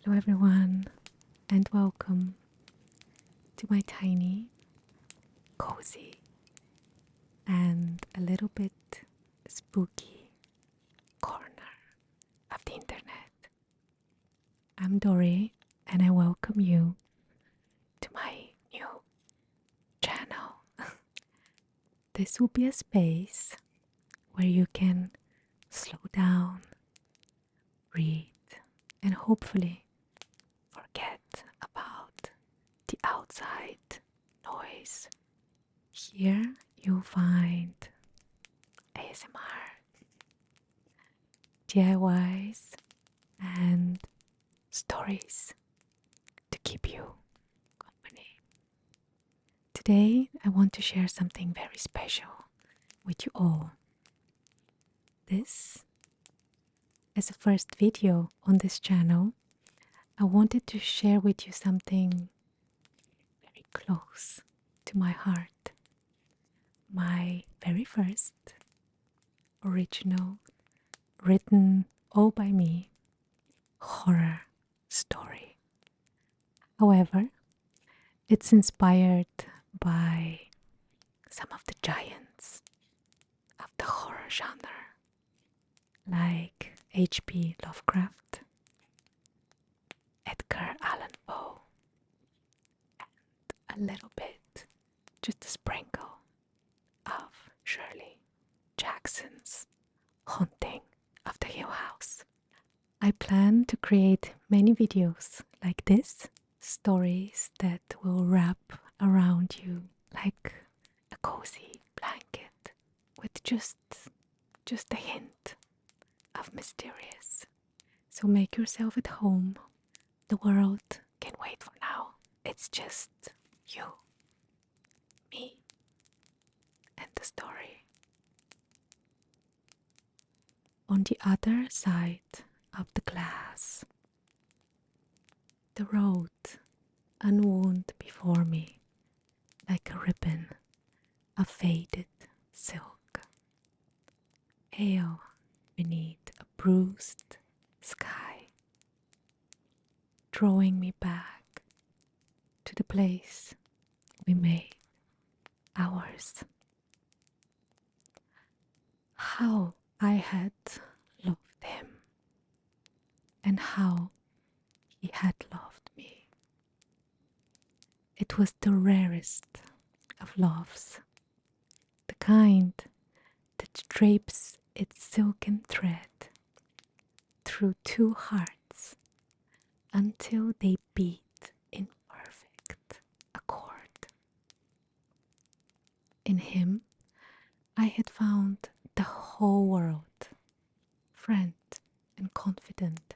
Hello everyone and welcome to my tiny, cozy and a little bit spooky corner of the internet. I'm Dory and I welcome you to my new channel. This will be a space where you can slow down, read, and hopefully forget about the outside noise. Here you'll find ASMR, DIYs, and stories to keep you company. Today I want to share something very special with you all. This is the first video on this channel. I wanted to share with you something very close to my heart. My very first original, written all by me, horror story. However, it's inspired by some of the giants of the horror genre, like H.P. Lovecraft, Edgar Allan Poe, and a little bit, just a sprinkle, of Shirley Jackson's Haunting of the Hill House. I plan to create many videos like this, stories that will wrap around you like a cozy blanket with just a hint of mysterious. So make yourself at home. The world can wait for now. It's just you, me, and the story. On the other side of the glass, the road unwound before me like a ribbon of faded silk, pale beneath a bruised sky, drawing me back to the place we made ours. How I had loved him, and how he had loved me. It was the rarest of loves, the kind that drapes its silken thread through two hearts until they beat in perfect accord. In him, I had found the whole world, friend and confident,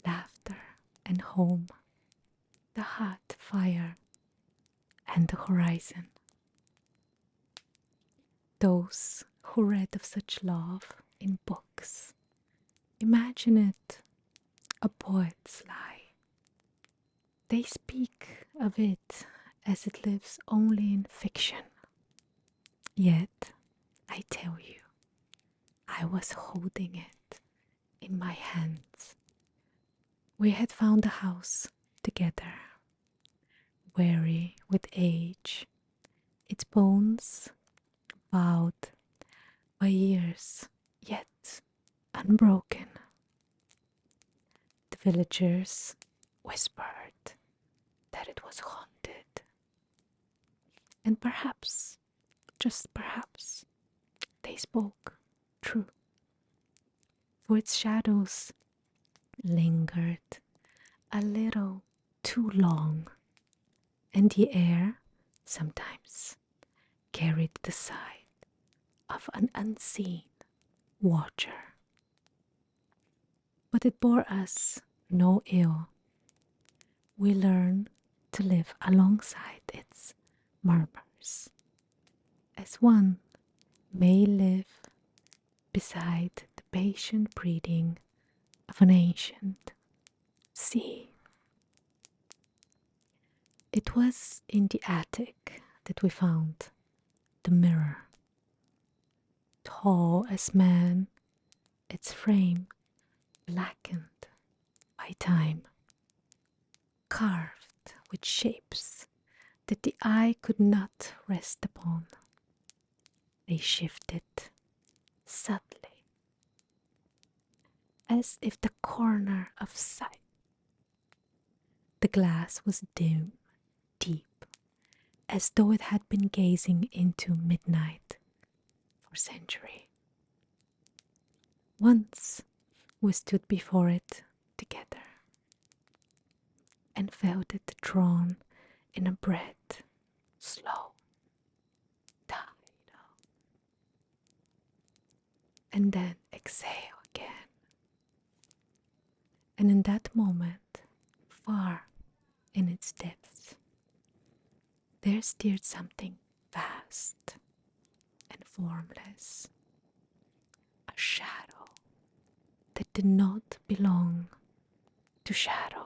laughter and home, the hot fire and the horizon. Those who read of such love in books imagine it a poet's lie. They speak of it as it lives only in fiction. Yet, I tell you, I was holding it in my hands. We had found a house together, weary with age, its bones bowed by years, yet unbroken. The villagers whispered that it was haunted, and perhaps, just perhaps, they spoke true, for its shadows lingered a little too long, and the air sometimes carried the sight of an unseen watcher. But it bore us no ill. We learned to live alongside its murmurs, as one may live beside the patient breathing of an ancient sea. It was in the attic that we found the mirror, tall as man, its frame blackened by by time, carved with shapes that the eye could not rest upon. They shifted subtly, as if the corner of sight. The glass was dim, deep, as though it had been gazing into midnight for centuries. Once we stood before it together and felt it drawn in a breath, slow, tidal, and then exhale again. And in that moment, far in its depths, there stirred something vast and formless, a shadow that did not belong to shadow.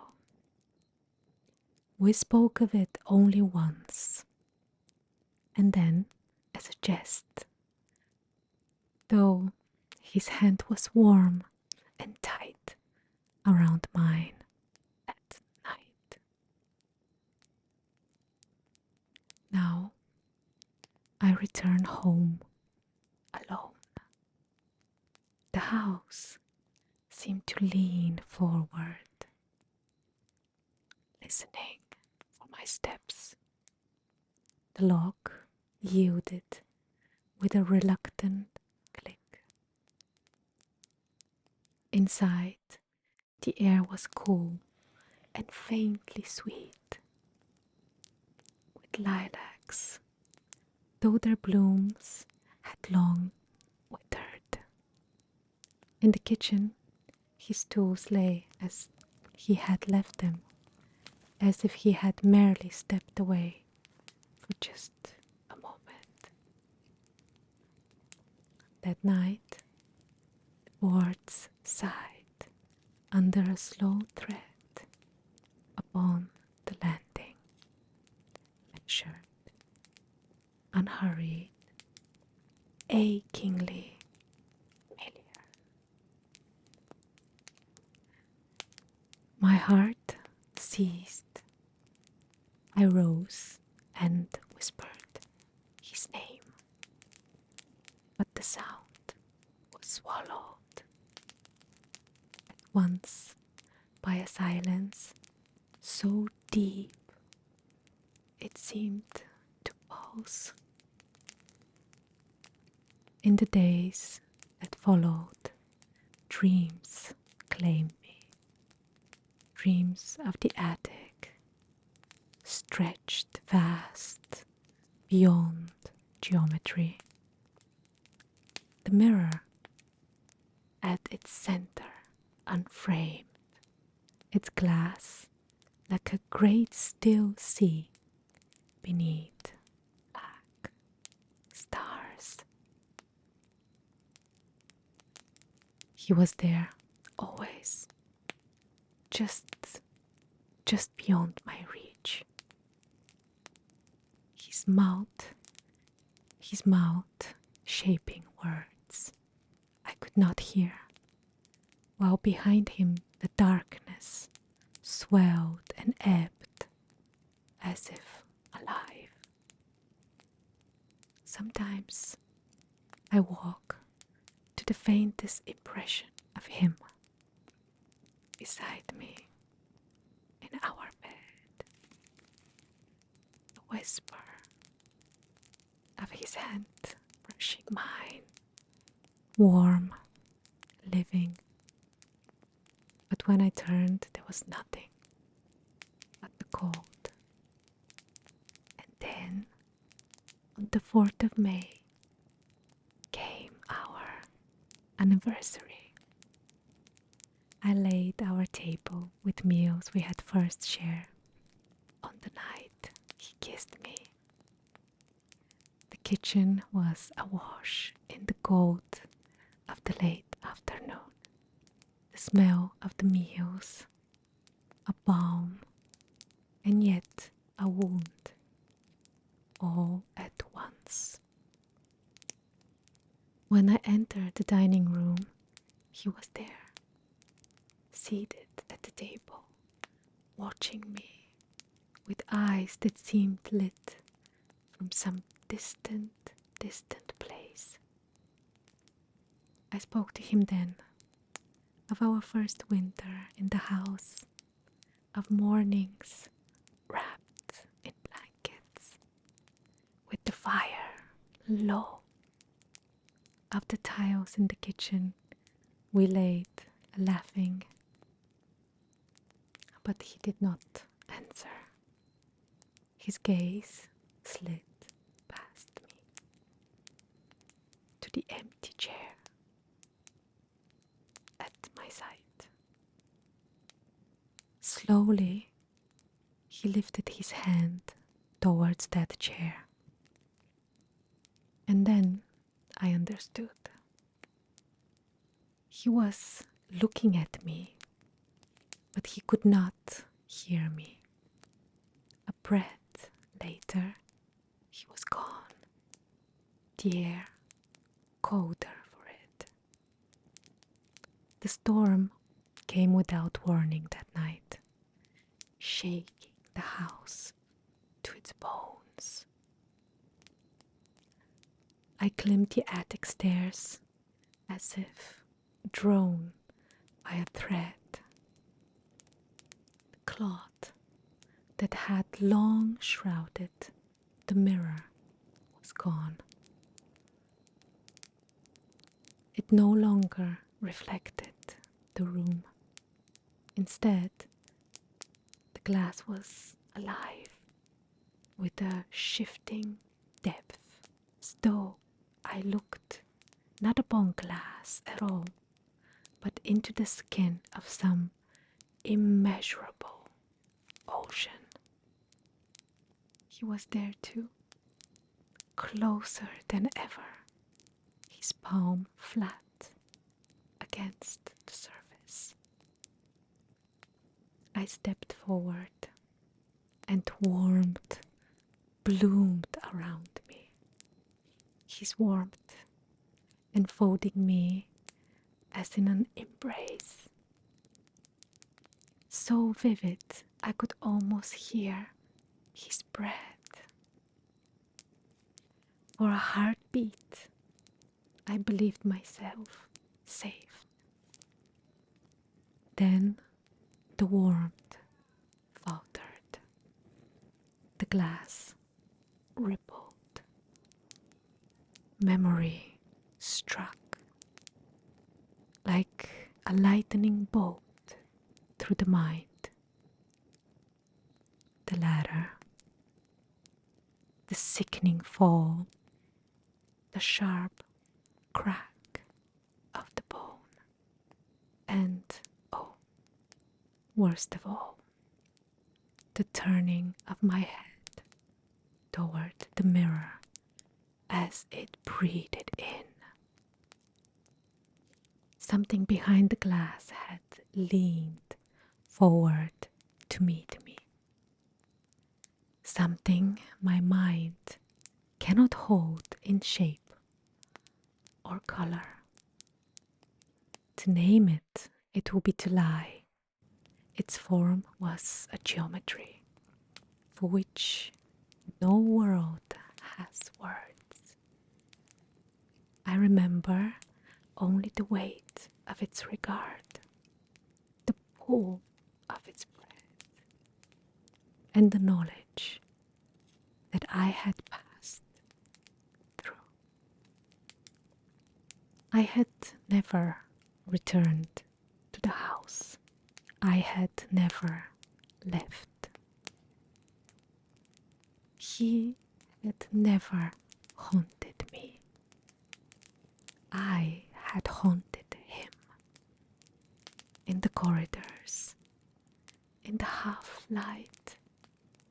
We spoke of it only once, and then as a jest, though his hand was warm and tight around mine at night. Now I return home alone. The house seemed to lean forward, listening for my steps. The lock yielded with a reluctant click. Inside, the air was cool and faintly sweet, with lilacs, though their blooms had long withered. In the kitchen, his tools lay as he had left them, as if he had merely stepped away for just a moment. That night, the boards sighed under a slow tread upon the landing, measured, unhurried, achingly familiar. My heart ceased. I rose and whispered his name, but the sound was swallowed at once by a silence so deep it seemed to pulse. In the days that followed, dreams claimed me, dreams of the attic, stretched vast beyond geometry. The mirror at its center, unframed, its glass like a great still sea beneath black stars. He was there always, just beyond my reach. His mouth shaping words I could not hear, while behind him the darkness swelled and ebbed as if alive. Sometimes I walk to the faintest impression of him beside me in our bed, the whisper of his hand brushing mine, warm, living. But when I turned, there was nothing but the cold. And then, on the 4th of May, came our anniversary. I laid our table with meals we had first shared. On the night he kissed me, the kitchen was awash in the gold of the late afternoon. The smell of the meals, a balm, and yet a wound, all at once. When I entered the dining room, he was there, seated at the table, watching me with eyes that seemed lit from some distant place. I spoke to him then of our first winter in the house, of mornings wrapped in blankets, with the fire low, of the tiles in the kitchen we laid laughing. But he did not answer. His gaze slid past me to the empty chair at my side. Slowly, he lifted his hand towards that chair. And then I understood. He was looking at me, but he could not hear me. A breath later, he was gone. The air colder for it. The storm came without warning that night, shaking the house to its bones. I climbed the attic stairs as if drawn by a thread. The cloth that had long shrouded the mirror was gone. It no longer reflected the room. Instead, the glass was alive with a shifting depth, as though I looked not upon glass at all, but into the skin of some immeasurable ocean. He was there too, closer than ever, his palm flat against the surface. I stepped forward, and warmth bloomed around me. His warmth enfolding me as in an embrace, so vivid I could almost hear his breath. For a heartbeat, I believed myself safe. Then the warmth faltered. The glass rippled. Memory struck like a lightning bolt through the mind. The ladder, the sickening fall, the sharp crack of the bone, and, oh, worst of all, the turning of my head toward the mirror as it breathed in. Something behind the glass had leaned forward to meet me. Something my mind cannot hold in shape or color. To name it, it would be to lie. Its form was a geometry for which no world has words. I remember only the weight of its regard, the pull of its breath, and the knowledge that I had passed through. I had never returned to the house. I had never left. He had never haunted me. I had haunted him. In the corridors, in the half light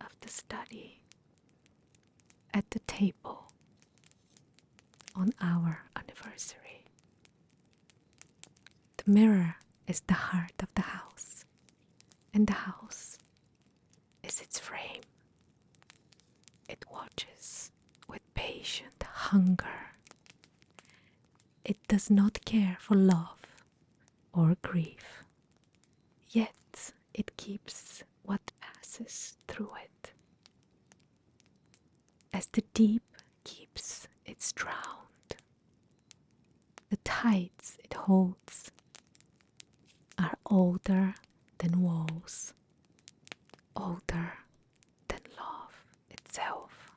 of the study, at the table on our anniversary. The mirror is the heart of the house, and the house is its frame. It watches with patient hunger. It does not care for love or grief. yet it keeps what passes through it, as the deep keeps its drowned. The tides it holds are older than walls, older than love itself.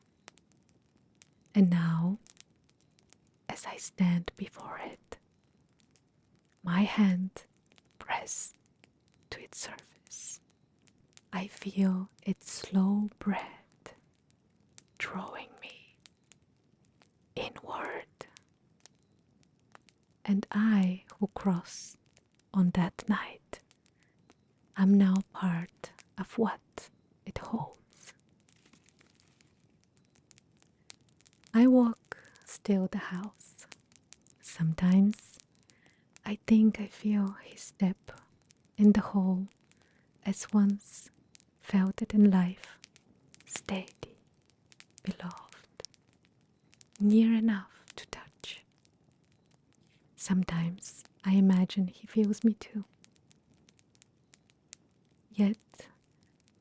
And now, as I stand before it, my hand pressed to its surface, I feel its slow breath drawing me inward. And I, who crossed on that night, am now part of what it holds. I walk still the house. Sometimes I think I feel his step in the hall as once felt it in life, steady, beloved, near enough to touch. Sometimes I imagine he feels me too. Yet,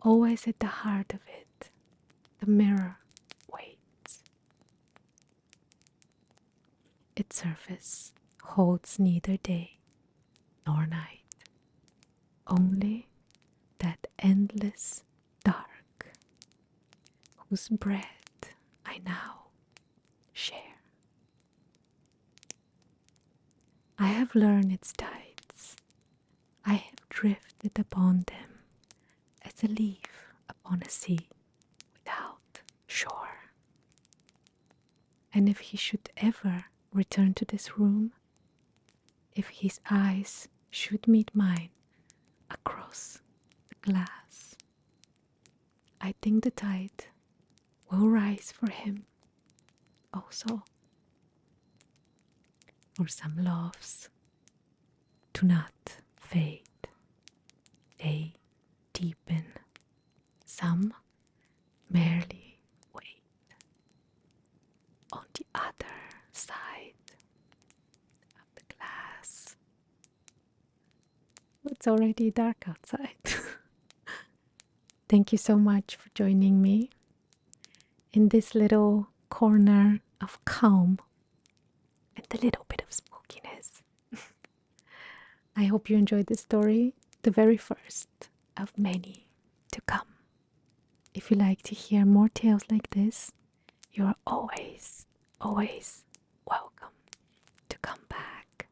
always at the heart of it, the mirror waits. Its surface holds neither day nor night, only that endless dark whose breath I now share. I have learned its tides. I have drifted upon them as a leaf upon a sea without shore. And if he should ever return to this room, if his eyes should meet mine across the glass, I think the tide will rise for him also. For some loves do not fade, they deepen. Some merely wait on the other side of the glass. It's already dark outside. Thank you so much for joining me in this little corner of calm and a little bit of spookiness. I hope you enjoyed this story, the very first of many to come. If you like to hear more tales like this, you are always, always welcome to come back.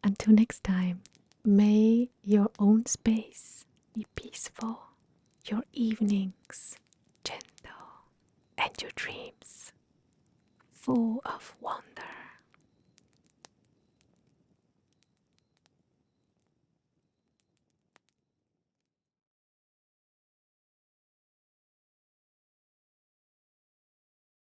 Until next time, may your own space be peaceful, your evenings gentle, and your dreams full of wonder.